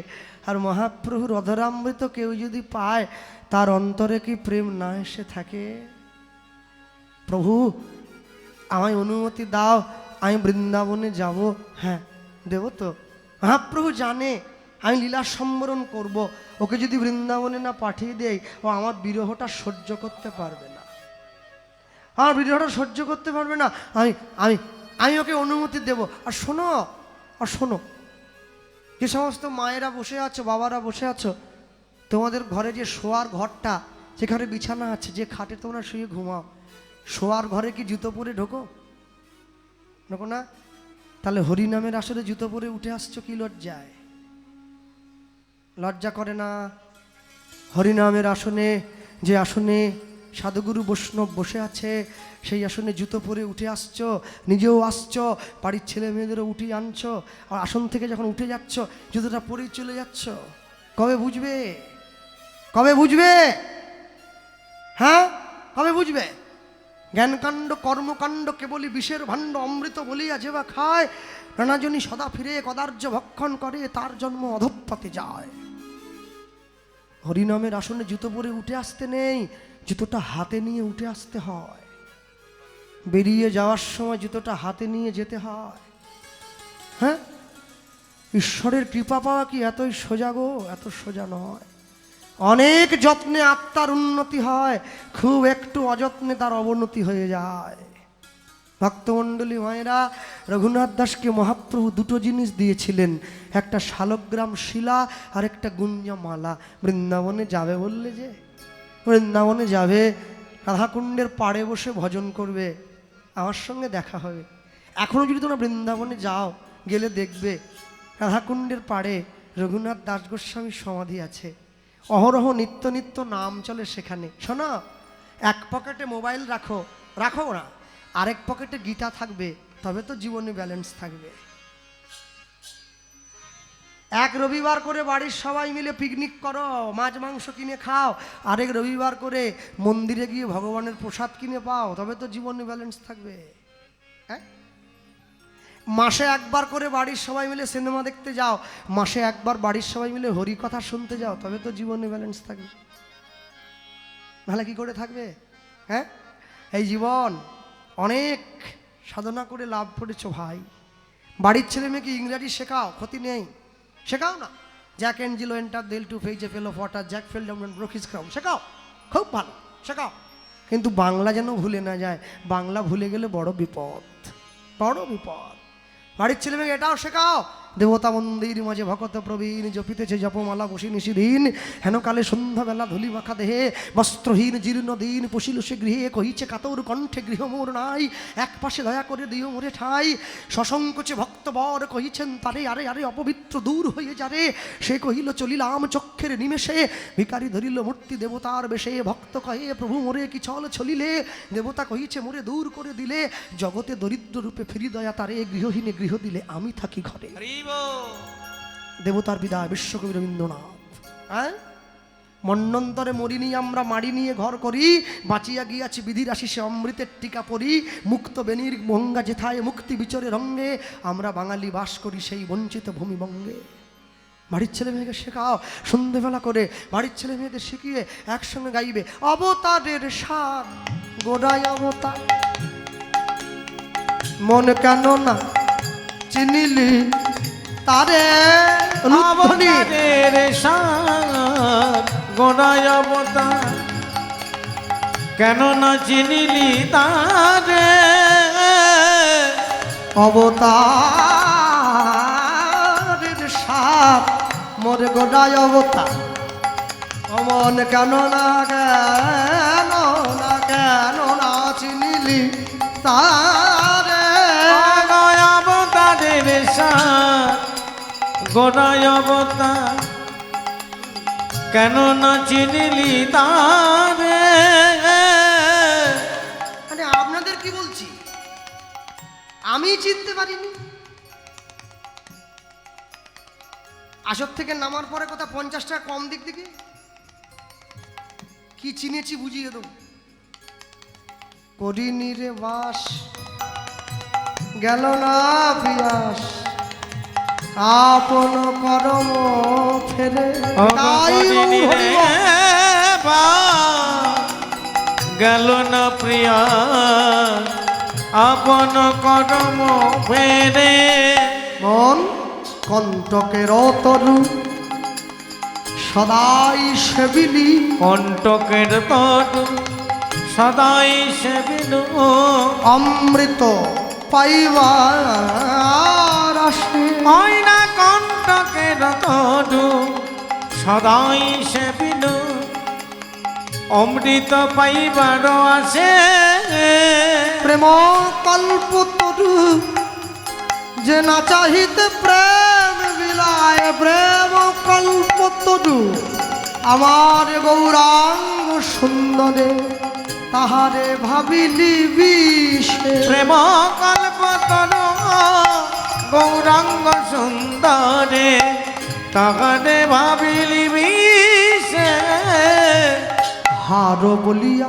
আর মহাপ্রভুর অধরামৃত কেউ যদি পায়, তার অন্তরে কি প্রেম না এসে থাকে? প্রভু আমায় অনুমতি দাও, আমি বৃন্দাবনে যাব। হ্যাঁ দেব তো। মহাপ্রভু জানে আমি লীলা সম্বরণ করব, ওকে যদি বৃন্দাবনে না পাঠিয়ে দেই, ও আমার বিরহটা সহ্য করতে পারবে না, আমার বিরহটা সহ্য করতে পারবে না। আমি আমি আমি ওকে অনুমতি দেব। আর শোনো, আর শোনো, যে সমস্ত মায়েরা বসে আছো, বাবারা বসে আছো, তোমাদের ঘরে যে শোয়ার ঘরটা, যেখানে বিছানা আছে, যে খাটে তোমরা শুয়ে ঘুমাও, শোয়ার ঘরে কি জুতো পরে ঢোকো? ঢোকো না? তাহলে হরিনামের আসরে জুতো পরে উঠে আসছো কি লজ্জায়? লজ্জা করে না? হরিনামের আসনে, যে আসনে সাধুগুরু বৈষ্ণব বসে আছে, সেই আসনে জুতো পরে উঠে আসছো, নিজেও আসছো, বাড়ির ছেলে মেয়েদেরও উঠিয়ে আনছো, আর আসন থেকে যখন উঠে যাচ্ছ জুতোটা পরেই চলে যাচ্ছ। কবে বুঝবে? কবে বুঝবে? হ্যাঁ কবে বুঝবে? জ্ঞানকাণ্ড কর্মকাণ্ড কেবলই বিষের ভাণ্ড, অমৃত বলিয়া যে বা খায়, নানাজনী সদা ফিরে কদার্য ভক্ষণ করে, তার জন্ম অধঃপতে যায়। হরিনামের আসনে জুতো পরে উঠে আসতে নেই, জুতোটা হাতে নিয়ে উঠে আসতে হয়। বেরিয়ে যাওয়ার সময় জুতোটা হাতে নিয়ে যেতে হয়। হ্যাঁ, ঈশ্বরের কৃপা পাওয়া কি এতই সোজা গো? এত সোজা নয়। অনেক যত্নে আত্মার উন্নতি হয়, খুব একটু অযত্নে তার অবনতি হয়ে যায়। ভক্তমণ্ডলী মায়েরা, রঘুনাথ দাসকে মহাপ্রভু দুটো জিনিস দিয়েছিলেন, একটা শালগ্রাম শিলা আর একটা গুঞ্জমালা। বৃন্দাবনে যাবে বললে, যে বৃন্দাবনে যাবে, রাধাকুণ্ডের পাড়ে বসে ভজন করবে, আমার সঙ্গে দেখা হবে। এখনও যদি তোমরা বৃন্দাবনে যাও, গেলে দেখবে রাধাকুণ্ডের পাড়ে রঘুনাথ দাস গোস্বামীর সমাধি আছে। অহরহ নিত্য নিত্য নাম চলে সেখানে। শোনো, এক পকেটে মোবাইল রাখো, রাখো না, আরেক পকেটে গীতা থাকবে, তবে তো জীবনে ব্যালেন্স থাকবে। এক রবিবার করে বাড়ির সবাই মিলে পিকনিক করো, মাছ মাংস কিনে খাও, আরেক রবিবার করে মন্দিরে গিয়ে ভগবানের প্রসাদ কিনে পাও, তবে তো জীবনে ব্যালেন্স থাকবে। হ্যাঁ, মাসে একবার করে বাড়ির সবাই মিলে সিনেমা দেখতে যাও, মাসে একবার বাড়ির সবাই মিলে হরি কথা শুনতে যাও, তবে তো জীবনে ব্যালেন্স থাকবে। নাহলে কি করে থাকবে? হ্যাঁ, এই জীবন অনেক সাধনা করে লাভ করেছো ভাই। বাড়ির ছেলে মেয়েকে ইংরাজি শেখাও, ক্ষতি নেই, শেখাও না। Jack and Jill went up the hill to fetch a pail of water, Jack fell down and broke his crown, শেখাও, খুব ভালো, শেখাও। কিন্তু বাংলা যেন ভুলে না যায়, বাংলা ভুলে গেলে বড় বিপদ, বড় বিপদ। বাড়ির ছেলে মেয়েকে এটাও শেখাও, দেবতা মন্দির মাঝে ভকত প্রবীণ জপিতেছে জপমালা বসি নিশিদিন হেন কালে সন্ধ্যাবেলা ধুলি মাখা দেহে বস্ত্রহীন জীর্ণ দিন পশিল সে গৃহে কহিছে কাতর কণ্ঠে গৃহ মোর নাই এক পাশে দয়া করে দিও মোরে ঠাই সসংকোচে ভক্তবর কহিছেন তারে আরে আরে অপবিত্র দূর হয়ে যারে সে কহিল চলিলাম চক্ষের নিমেষে ভিকারি ধরিল মূর্তি দেবতার বেশে ভক্ত কহে প্রভু মোরে কি চল চলিলে দেবতা কহিছে মোরে দূর করে দিলে জগতে দরিদ্র রূপে ফিরি দয়া তারে গৃহহীনে গৃহ দিলে আমি থাকি ঘরে দেবতার বিদায় বিশ্বকবি রবীন্দ্রনাথ। হ্যাঁ, মন্বন্তরে মরিনি আমরা মাড়ি নিয়ে ঘর করি বাঁচিয়া গিয়াছি বিধির আশিসে অমৃতের টিকা পরি মুক্ত বেনির মঙ্গা যেথায় মুক্তি বিচরে রঙ্গে আমরা বাঙালি বাস করি সেই বঞ্চিত ভূমিবঙ্গে। বাড়ির ছেলে মেয়েকে শেখাও সন্ধেবেলা করে বাড়ির ছেলে মেয়েদের শিখিয়ে একসঙ্গে গাইবে অবতারের সার গোড়ায় অবতার মন কেন না চিনিলি তারে অবতারের সার গোড়ায় অবতার কেন না চিনিলি তারে অবতারের সার মোর গোড়ায় অবতার অমন কেন না চিনিলি তারে অবতারের সার গোড়ায় অবতার কেন না চিনিলি তারে। মানে আপনাদের কি বলছি আমি চিনতে পারিনি। আসর থেকে নামার পরে কোথাও 50 টাকা কম দিক দিকে কি চিনেছি বুঝিয়ে দেব। করিনি রে বাস গেল না পিয়াস আপন করম ফেরে তাই গেল না প্রিয়া আপন করম ফেরে মন কণ্টকের তরু সদাই সেবিলি কণ্টকের তরু সদাই সেবিনু অমৃত পাইবার আসে হয় না কণ্টকের তরু সদাই সেবিনু অমৃত পাইবার আসে প্রেম কল্প তরু যে না চাহিতে প্রেম বিলায় প্রেম কল্প তরু আমার গৌরাঙ্গ সুন্দরে তাহারে ভাবিলি বিষে প্রেম কল্প তরু গৌরাঙ্গ সুন্দরে তাহারে ভাবিলি বিষে হার বলিয়া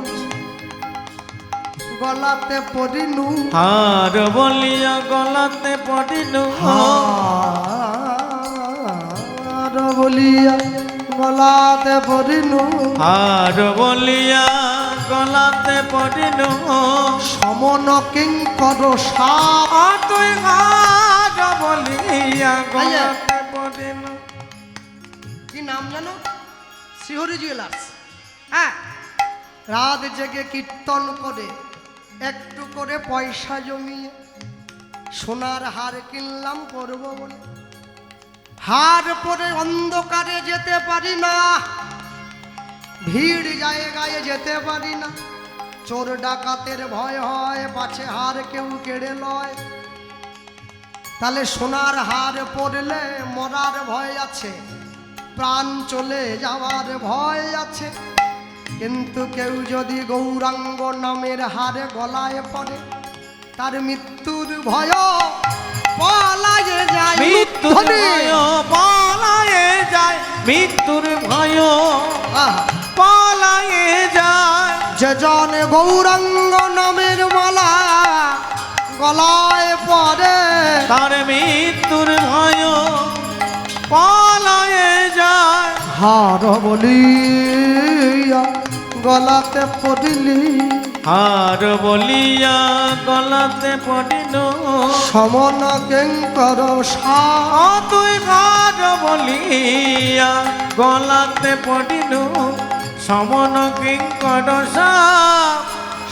গলাতে পড়িনু হার বলিয়া গলাতে পড়িনু হার বলিয়া গলাতে পড়িনু হার বলিয়া গলাতে পড়িনু সমন কিঙ্কর সাপ তুই হার বলিয়া গলাতে পড়িনু। কি নাম জানো? শ্রীহরি জুয়েলার্স। হ্যাঁ, রাত জেগে কীর্তন করে একটু করে পয়সা জমিয়ে সোনার হার কিনলাম পরব বলে হার পরে অন্ধকারে যেতে পারি না ভিড় জায়গায় যেতে পারি না চোর ডাকাতের ভয় হয় পাছে হার কেউ কেড়ে লয় তাহলে সোনার হার পরলে মরার ভয় আছে প্রাণ চলে যাওয়ার ভয় আছে কিন্তু কেউ যদি গৌরাঙ্গ নামের হারে গলায় পড়ে তার মৃত্যুর ভয় পলায়ে যায় মৃত্যুর ভয় পলায়ে যায় মৃত্যুর ভয় পলায়ে যায় যে জন গৌরাঙ্গ নামের মালা গলায় পড়ে তার মৃত্যুর ভয় পলায়ে যায় হার বলিয়া গলাতে পড়িলি হার বলিয়া গলাতে পড়িনু সমন কিঙ্কর সাপ তুই হার বলিয়া গলাতে পড়িনু সমন কিঙ্কর সাপ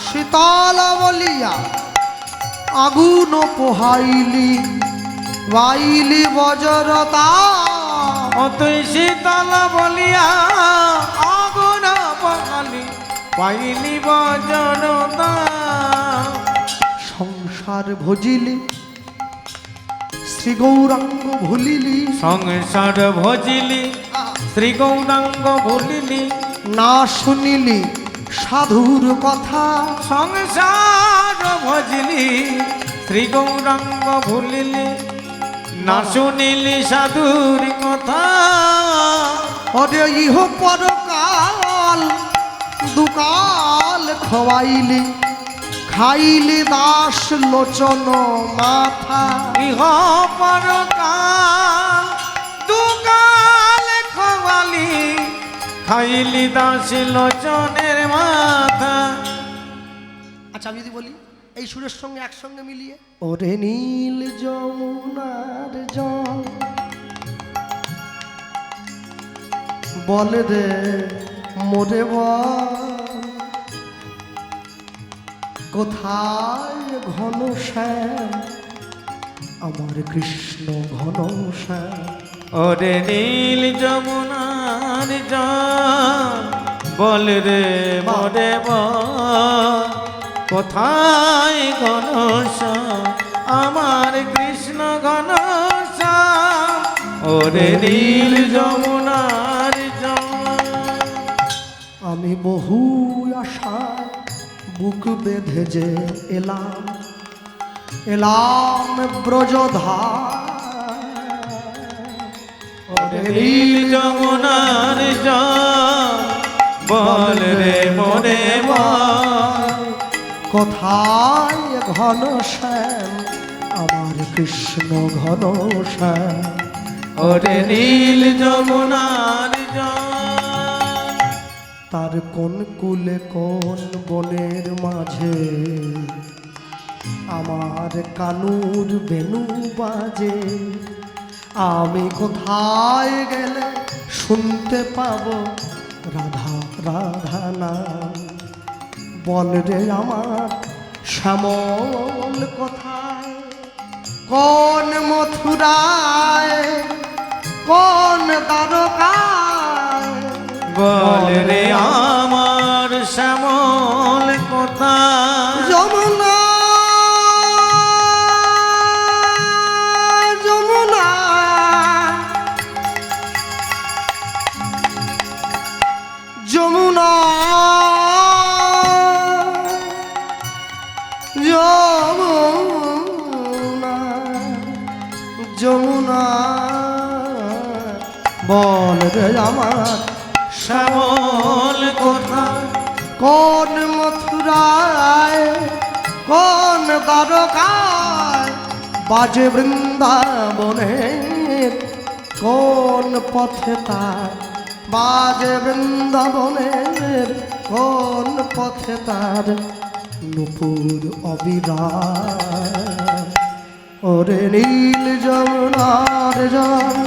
শীতল বলিয়া আগুন পোহাইলি বাইলি বজরতা ও তুই শীতল বলিয়া আগুন বহালি পাইলি বজরতা সংসার ভজিলি শ্রী গৌরাঙ্গ ভুলিলি সংসার ভজিলি শ্রী গৌরাঙ্গ ভুলিলি না শুনিলি সাধুর কথা সংসার ভজিলি শ্রী গৌরাঙ্গ ভুলিলি না শুনিলি সাধুর কথা ওরে ইহ পরকাল দুকাল খোয়াইলি খাইলি দাস লোচন মাথা ইহ পরকাল দুকাল খোয়ালি খাইলি দাস লোচনের মাথা। আচ্ছা আমি যদি বলি এই সুরের সঙ্গে একসঙ্গে মিলিয়ে ওরে নীল যমুনার জল বলে রে মোরে বল কোথায় ঘন শ্যাম আমার কৃষ্ণ ঘন শ্যাম ওরে নীল যমুনার জল বল রে মোরে বল কোথায় ঘনশ্যাম আমার কৃষ্ণ ঘনশ্যাম ওরে নীল যমুনার জল। আমি বহু আশায় বুক বেঁধে যে এলাম এলাম ব্রজধার নীল যমুনার জল বল রে মোরে বল কোথায় ঘন শ্যাম আমার কৃষ্ণ ঘন শ্যাম ওরে নীল যমুনার জল। তার কোন কুলে কোন বনের মাঝে আমার কানুর বেনু বাজে আমি কোথায় গেলে শুনতে পাবো রাধা রাধা নাম বল রে আমার শ্যামল কোথায় কোন মথুরায় কোন দ্বারকায় বল রে আমার শ্যামল কোথায় যমুনা যমুনা যমুনা যমুনা যমুনা বল রে আমার শ্যামল কোথায় কোন মথুরায় কোন দ্বারকায় বাজে বৃন্দাবনের কোন পথে তার বাজে বৃন্দাবনের কোন পথে তার নুপুর অবিরাম ওরে নীল যমুনার জল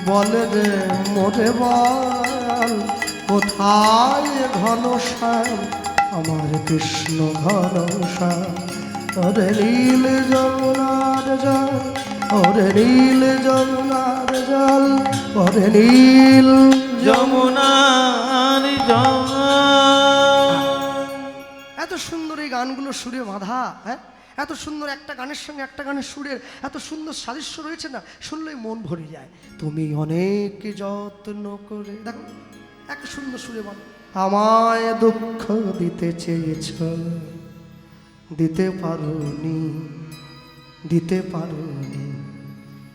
বল রে মোরে বল কোথায় ঘন শ্যাম আমার কৃষ্ণ ঘন শ্যাম ওরে নীল যমুনার জল ওরে নীল যমুনার জল ওরে নীল যমুনার জল। এত সুন্দর এই গানগুলো সুরে বাঁধা, হ্যাঁ এত সুন্দর একটা গানের সঙ্গে একটা গানের সুরের এত সুন্দর সাদৃশ্য রয়েছে না, শুনলেই মন ভরে যায়। তুমি অনেক যত্ন করে দেখো একটা সুন্দর সুরে বল আমায় দুঃখ দিতে চেয়েছ দিতে পারোনি দিতে পারোনি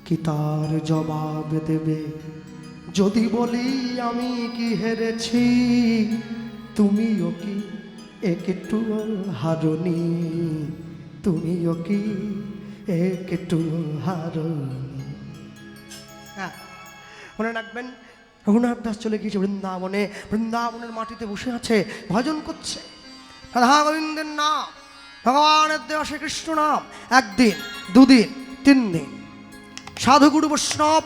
কি তার জবাব দেবে যদি বলি আমি কি হেরেছি তুমিও কি একটু হারনি তুমিও কি একটু হারনি। হ্যাঁ মনে রাখবেন রঘুনাথ দাস চলে গিয়েছে বৃন্দাবনে, বৃন্দাবনের মাটিতে বসে আছে ভজন করছে রাধা গোবিন্দের নাম ভগবানের দেওয়া শ্রীকৃষ্ণ নাম। একদিন দুদিন তিন দিন সাধুগুরু বৈষ্ণব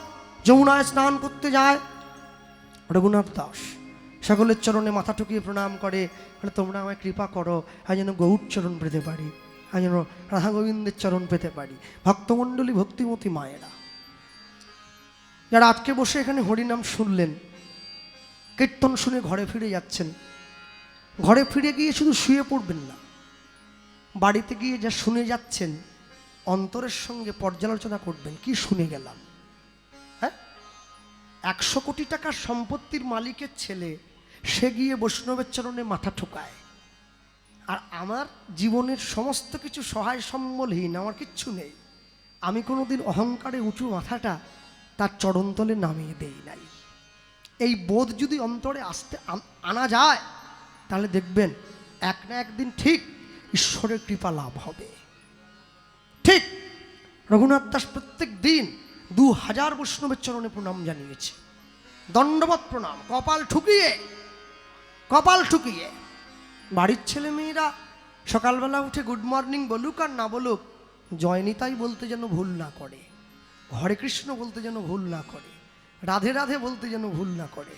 যমুনায় স্নান করতে যায়। রঘুনাথ দাস সকলের চরণে মাথা ঠুকিয়ে প্রণাম করে, বলে তোমরা আমায় কৃপা করো আমি যেন গৌর চরণ পেতে পারি। আমি যেন রাধা গোবিন্দের চরণ পেতে পারি। ভক্তমণ্ডলী, ভক্তিমতী মায়েরা, যারা আজকে বসে এখানে হরিনাম শুনলেন, কীর্তন শুনে ঘরে ফিরে যাচ্ছেন, ঘরে ফিরে গিয়ে শুধু শুয়ে পড়বেন না, বাড়িতে গিয়ে যা শুনে যাচ্ছেন অন্তরের সঙ্গে পর্যালোচনা করবেন। কি শুনে গেলাম? হ্যাঁ, 100 কোটি টাকার সম্পত্তির মালিকের ছেলে, সে গিয়ে বৈষ্ণবের চরণে মাথা ঠোকায়, আর আমার জীবনের সমস্ত কিছু সহায় সম্বলহীন, আমার কিচ্ছু নেই, আমি কোনোদিন অহংকারে উঁচু মাথাটা তার চরণতলে নামিয়ে দেই নাই। এই বোধ যদি অন্তরে আনা যায়, তাহলে দেখবেন এক না একদিন ঠিক ঈশ্বরের কৃপা লাভ হবে। ঠিক রঘুনাথ দাস প্রত্যেক দিন 2000 বৈষ্ণবের চরণে প্রণাম জানিয়েছে, দণ্ডবত প্রণাম, কপাল ঠুকিয়ে। বাড়ির ছেলে মেয়েরা সকালবেলা উঠে গুড মর্নিং বলুক আর না বলুক, জয়নিতাই বলতে যেন ভুল না করে, হরে কৃষ্ণ বলতে যেন ভুল না করে, রাধে রাধে বলতে যেন ভুল না করে।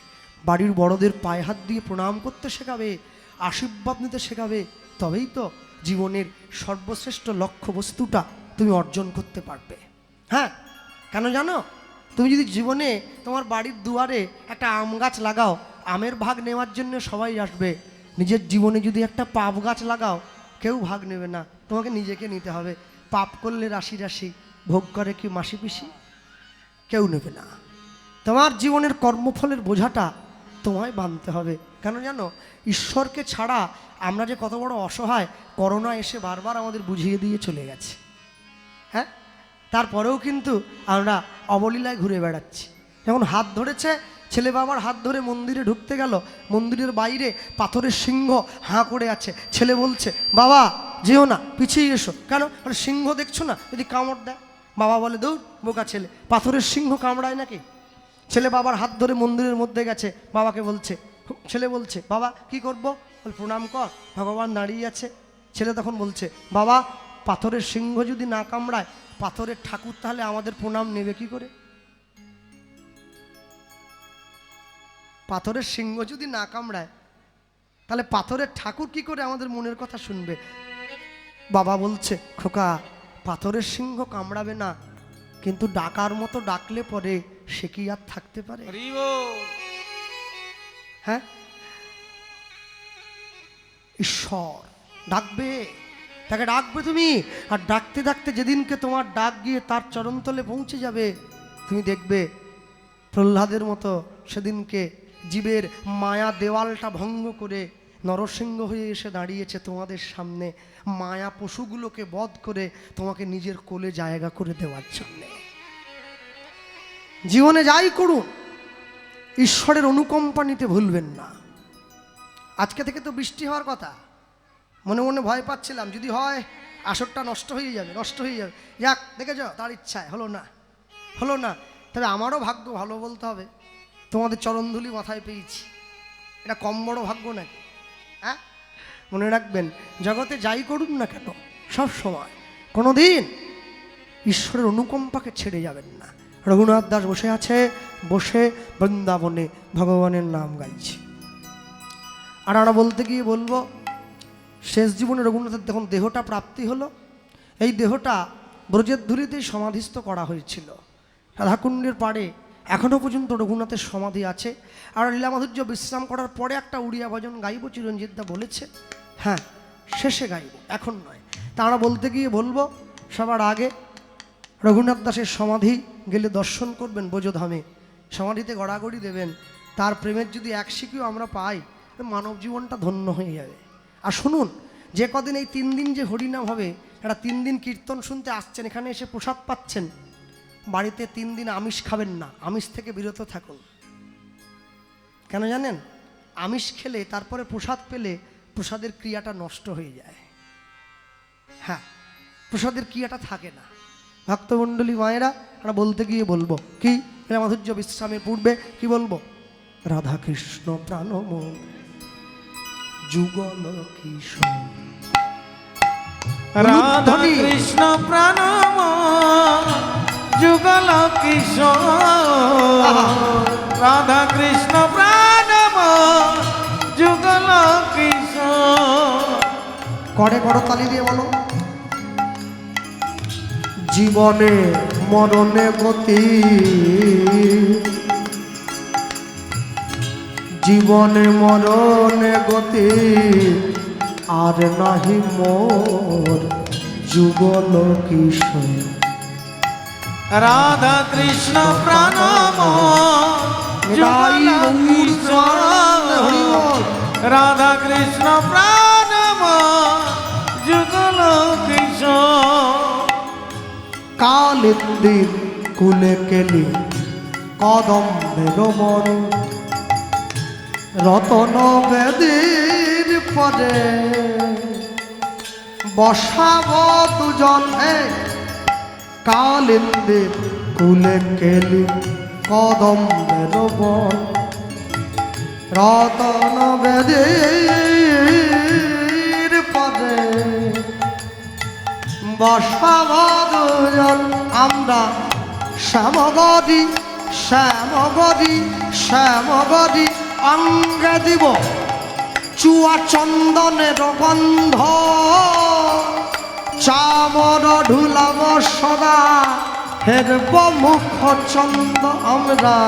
বাড়ির বড়দের পায়ে হাত দিয়ে প্রণাম করতে শেখাবে, আশীর্বাদ নিতে শেখাবে, তবেই তো জীবনের সর্বশ্রেষ্ঠ লক্ষ্য বস্তুটা তুমি অর্জন করতে পারবে। হ্যাঁ, কেন জানো? তুমি যদি জীবনে তোমার বাড়ির দুয়ারে একটা আম গাছ লাগাও, আমের ভাগ নেওয়ার জন্য সবাই আসবে। নিজের জীবনে যদি একটা পাপ গাছ লাগাও, কেউ ভাগ নেবে না, তোমাকে নিজেকে নিতে হবে। পাপ করলে রাশি রাশি, ভোগ করে কি মাসি পিসি, কেউ নেবে না। তোমার জীবনের কর্মফলের বোঝাটা তোমায় বাঁধতে হবে। কেন জানো? ঈশ্বরকে ছাড়া আমরা যে কত বড় অসহায়, করোনা এসে বারবার আমাদের বুঝিয়ে দিয়ে চলে গেছে। হ্যাঁ, তারপরেও কিন্তু আমরা অবলীলায় ঘুরে বেড়াচ্ছি। যেমন হাত ধরেছে, ছেলে বাবার হাত ধরে মন্দিরে ঢুকতে গেল, মন্দিরের বাইরে পাথরের সিংহ হাঁ করে আছে, ছেলে বলছে বাবা যেও না, পিছিয়ে এসো। কেন? সিংহ দেখছো না, যদি কামড় দেয়? বাবা বলে দৌড় বোকা ছেলে, পাথরের সিংহ কামড়ায় নাকি? ছেলে বাবার হাত ধরে মন্দিরের মধ্যে গেছে, বাবাকে বলছে, ছেলে বলছে বাবা কি করব? বল প্রণাম কর, ভগবান দাঁড়িয়ে আছে। ছেলে তখন বলছে বাবা পাথরের সিংহ যদি না কামড়ায়, পাথরের ঠাকুর তাহলে আমাদের প্রণাম নেবে কি করে? পাথরের সিংহ যদি না কামড়ায়, তাহলে পাথরের ঠাকুর কি করে আমাদের মনের কথা শুনবে? বাবা বলছে খোকা, পাথরের সিংহ কামড়াবে না, কিন্তু ডাকার মতো ডাকলে পরে সে কি আর থাকতে পারে? হ্যাঁ, ঈশ্বর ডাকবে, তাকে ডাকবে তুমি। আর ডাকতে ডাকতে যেদিনকে তোমার ডাক গিয়ে তার চরণতলে পৌঁছে যাবে, তুমি দেখবে প্রহ্লাদের মতো সেদিনকে জীবের মায়া দেওয়ালটা ভঙ্গ করে নরসিংহ হয়ে এসে দাঁড়িয়েছে তোমাদের সামনে, মায়া পশুগুলোকে বধ করে তোমাকে নিজের কোলে জায়গা করে দেওয়ার জন্যে। জীবনে যাই করুন, ঈশ্বরের অনুকম্পা নিতে ভুলবেন না। আজকে থেকে তো বৃষ্টি হওয়ার কথা, মনে মনে ভয় পাচ্ছিলাম যদি হয় আসরটা নষ্ট হয়ে যাবে। যাক, দেখেছ তার ইচ্ছায় হলো না। তবে আমারও ভাগ্য ভালো বলতে হবে, তোমাদের চরণধুলি মাথায় পেয়েছি, এটা কম বড় ভাগ্য নাকি? হ্যাঁ, মনে রাখবেন, জগতে যাই করুন না কেন, সব সময় কোনোদিন ঈশ্বরের অনুকম্পাকে ছেড়ে যাবেন না। রঘুনাথ দাস বসে আছে, বসে বৃন্দাবনে ভগবানের নাম গাইছে। আর আমরা বলতে গিয়ে বলবো, শেষ জীবনে রঘুনাথের যখন দেহটা প্রাপ্তি হলো, এই দেহটা ব্রজের ধুলিতেই সমাধিস্থ করা হয়েছিল। রাধাকুণ্ডের পাড়ে এখনও পর্যন্ত রঘুনাথের সমাধি আছে। আর লীলামাধুর্য বিশ্রাম করার পরে একটা উড়িয়া ভজন গাইব, চিরঞ্জিতদা বলেছে। হ্যাঁ, শেষে গাইব, এখন নয়। তা আমরা বলতে গিয়ে বলবো, সবার আগে রঘুনাথ দাসের সমাধি গেলে দর্শন করবেন ব্রজধামে, সমাধিতে গড়াগড়ি দেবেন। তার প্রেমের যদি এক শিখিও আমরা পাই, মানব জীবনটা ধন্য হয়ে যাবে। আর শুনুন, যে কদিন এই 3 দিন যে হরিনাম হবে, এটা 3 দিন কীর্তন শুনতে আসছেন, এখানে এসে প্রসাদ পাচ্ছেন, বাড়িতে 3 দিন আমিষ খাবেন না, আমিষ থেকে বিরত থাকুন। কেন জানেন? আমিষ খেলে তারপরে প্রসাদ পেলে প্রসাদের ক্রিয়াটা নষ্ট হয়ে যায়। হ্যাঁ, প্রসাদের ক্রিয়াটা থাকে না। ভক্তমণ্ডলী মায়েরা, আমরা বলতে গিয়ে বলবো কি, মাধুর্য বিশ্রামের পূর্বে কি বলবো? রাধা কৃষ্ণ প্রাণমোহ যুগল কিশোর, রাধা কৃষ্ণ প্রাণমোহ যুগল কিশোর, রাধা কৃষ্ণ প্রাণমোহ যুগল কিশোর। করে করতালি দিয়ে বলো, জীবনে মরণে গতি, জীবনে মরণে গতি, আর নাহি মোর যুগল কিশোর। রাধা কৃষ্ণ প্রাণময় যুগল কিশোর। রাধা কৃষ্ণ প্রাণময় যুগল কিশোর। কালিন্দির কুলে কেলি কদম্বের মন, রতন বেদীর পদে বসাব দুজন। কালিন্দির কুলে কেলি কদম্বের বন, রতন বেদীর পদে বসাব দুজন। আমরা শ্যামগদি শ্যামগদি শ্যামগদি অঙ্গে দিব চুয়া চন্দনের গন্ধ, চামর ঢুলাব সদা হেরব মুখ চন্দ। আমরা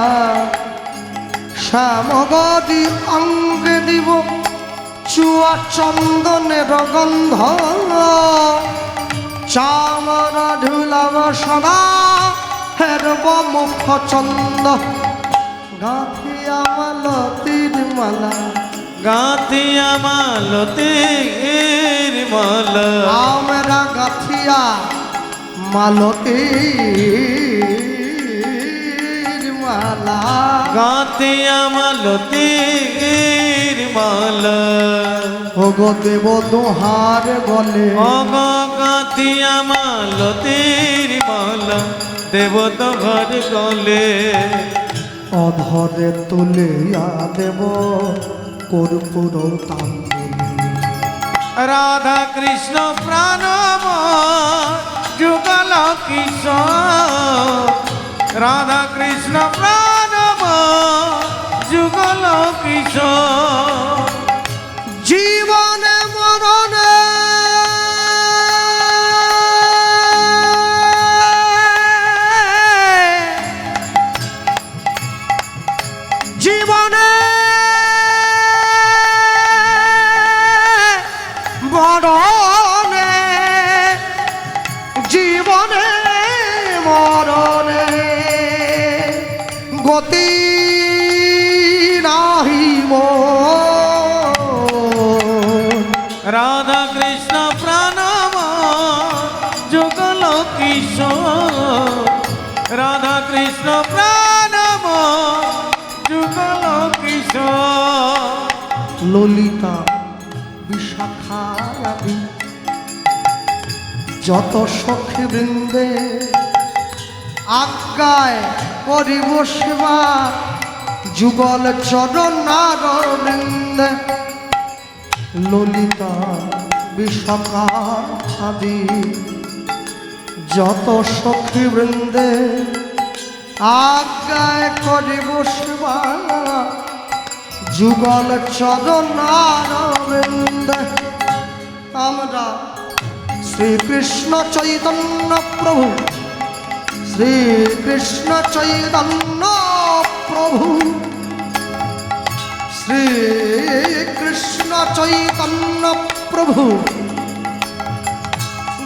শ্যামগদি অঙ্গে দিব চুয়া চন্দনের গন্ধ, চামর ঢুলাব সদা হেরব মুখ চন্দ। গাঁথিয়া মালতীর মালা, গাঁথিয়া মালতীর মালা। আমরা গাঁথিয়া মালতীর মালা, গাঁথিয়া মালতীর মালা। ওগো দেব দোহার বলে, অগ গাঁথিয়া মালতীর মালা, দেব তো ঘর গলে। অধরে তুলিয়া দেব কর্পূর তাম্বুলি। রাধা কৃষ্ণ প্রাণময় যুগল কিশোর। রাধা কৃষ্ণ প্রাণময় যুগল কিশোর। জীবনে মরণে জীবনে মরণে জীবনে মরণে গতি নাহি মোর। রাধা কৃষ্ণ প্রাণময় যুগল কিশোর। রাধা কৃষ্ণ প্রাণময় যুগল কিশোর। ললিতা বিশাখা আদি যত সখী বৃন্দে আজ্ঞায় করিব সেবা, যুগল চরণ বৃন্দে। ললিতা বিশাখা আদি যত সখী বৃন্দে আজ্ঞায় করিব সেবা, যুগল চরণ বৃন্দে। আমরা শ্রীকৃষ্ণ চৈতন্য প্রভু, শ্রীকৃষ্ণ চৈতন্য প্রভু, শ্রীকৃষ্ণ চৈতন্য প্রভু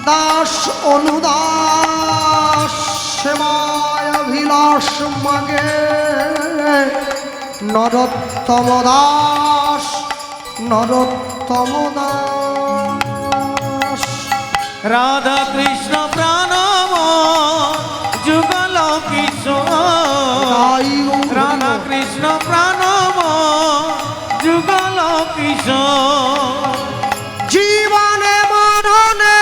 দাস অনুদাস সেবায় অভিলাষ মাগে। নরোত্তম দাস নরোত্তম দাস। রাধা কৃষ্ণ প্রাণময় যুগল কিশোর। রাধা কৃষ্ণ প্রাণময় যুগল কিশোর। জীবনে মরণে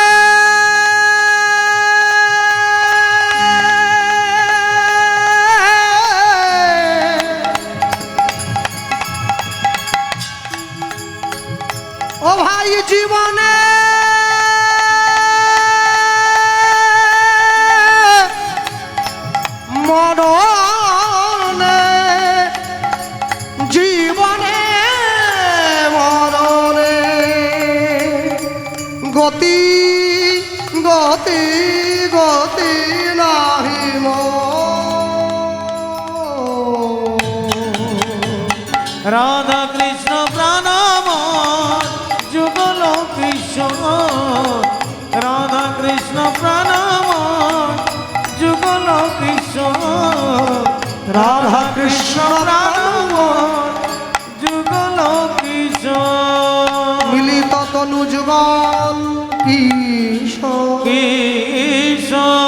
ও ভাই জীবনে মরণে রাধা কৃষ্ণ প্রাণময় যুগল কিশোর রাধা কৃষ্ণ প্রাণময় যুগল কিশোর রাধা কৃষ্ণ প্রাণময় যুগল কিশোর মিলিত তনু যুগল কিশোর কিশোর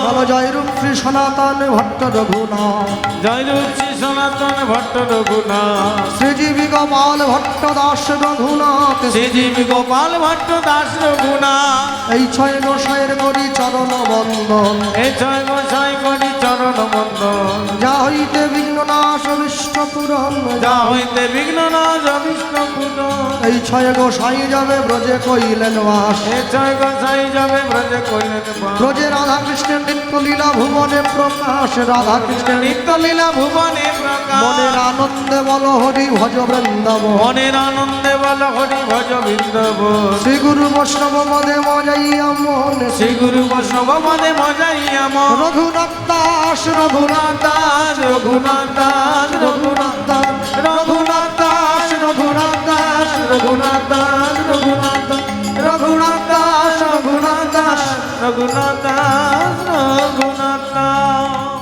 বল জয় রূপ শ্রী সনাতন ভট্ট রঘুনাথ জয় রূপসী সনাতন ভট্ট রঘুনাথ শ্রীজীবী গোপাল ভট্ট দাস রঘুনাথ শ্রীজীবী গোপাল ভট্ট দাস রঘুনাথ এই ছয় গোসাইয়ের করি চরণ বন্দন এই জয় গোসাই করি চরণ বন্দন যা হইতে বিঘ্ন নাশ বিষ্ণ পুরন যা হইতে বিঘ্ন নাশ অবিষ্ণ পূরণ এই ছয় গোসাই যাবে ব্রজে কইলেন বাস এই জয় গোসাই যাবে ব্রজে কইলেন বাস। ব্রজে রাধা কৃষ্ণের নিত্য লীলা ভুবনে প্রকাশ রাধা কৃষ্ণের নিত্য লীলা ভুবনে প্রকাশ মনের আনন্দে বল হরি ভজ বৃন্দাবন মনের আনন্দে বল হরি ভজ বৃন্দব শ্রী গুরু বৈষ্ণব মদে মজাইয়া মন শ্রী গুরু বৈষ্ণব মনে মজাইয়া মন রঘুনাথ দাস রঘুনাথ দাস রঘুনাথ দাস রঘুনাথ দাস রঘুনাথ দাস রঘুনাথ দাস রঘুনাথ দাস রঘুনাথ দাস রঘুনাথ দাস রঘুনাথ দাস রঘুনাথ দাস রঘুনাথ দাস